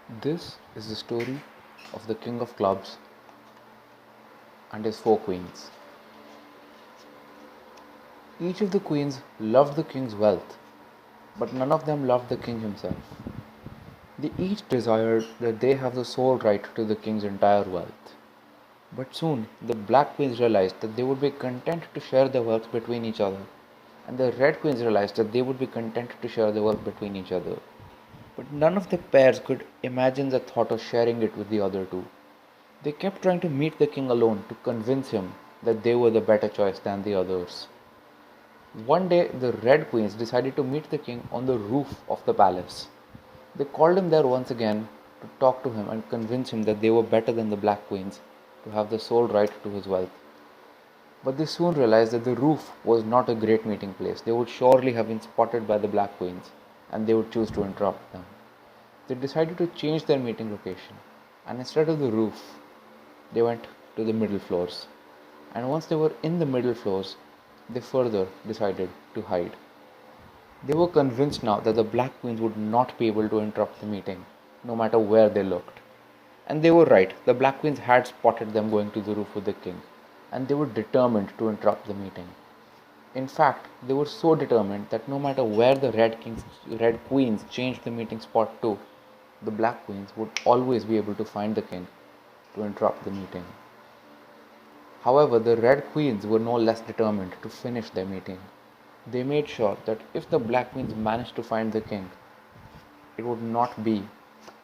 This is the story of the King of Clubs and his four queens. Each of the queens loved the king's wealth, but none of them loved the king himself. They each desired that they have the sole right to the king's entire wealth. But soon the black queens realized that they would be content to share their wealth between each other, and the red queens realized that they would be content to share their wealth between each other. But none of the pairs could imagine the thought of sharing it with the other two. They kept trying to meet the king alone to convince him that they were the better choice than the others. One day, the Red Queens decided to meet the king on the roof of the palace. They called him there once again to talk to him and convince him that they were better than the Black Queens to have the sole right to his wealth. But they soon realized that the roof was not a great meeting place. They would surely have been spotted by the Black Queens, and they would choose to interrupt them. They decided to change their meeting location, and instead of the roof, they went to the middle floors. And once they were in the middle floors, they further decided to hide. They were convinced now that the Black Queens would not be able to interrupt the meeting, no matter where they looked. And they were right, the Black Queens had spotted them going to the roof with the king, and they were determined to interrupt the meeting. In fact, they were so determined that no matter where the Red Queens changed the meeting spot to, the Black Queens would always be able to find the king to interrupt the meeting. However, the Red Queens were no less determined to finish their meeting. They made sure that if the Black Queens managed to find the king, it would not be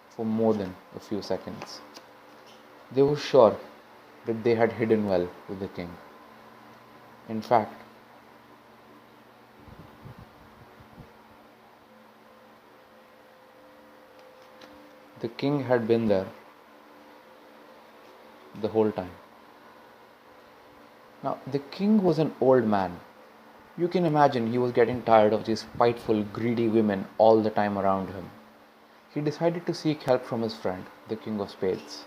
for more than a few seconds. They were sure that they had hidden well with the king. In fact, the king had been there the whole time. Now, the king was an old man. You can imagine he was getting tired of these spiteful, greedy women all the time around him. He decided to seek help from his friend, the King of Spades.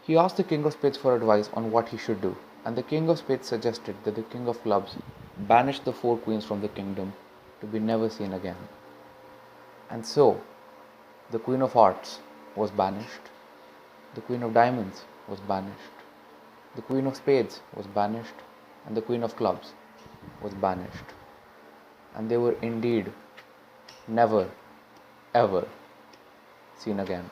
He asked the King of Spades for advice on what he should do, and the King of Spades suggested that the King of Clubs banish the four queens from the kingdom to be never seen again. And so, the Queen of Hearts was banished, the Queen of Diamonds was banished, the Queen of Spades was banished, and the Queen of Clubs was banished. And they were indeed never, ever seen again.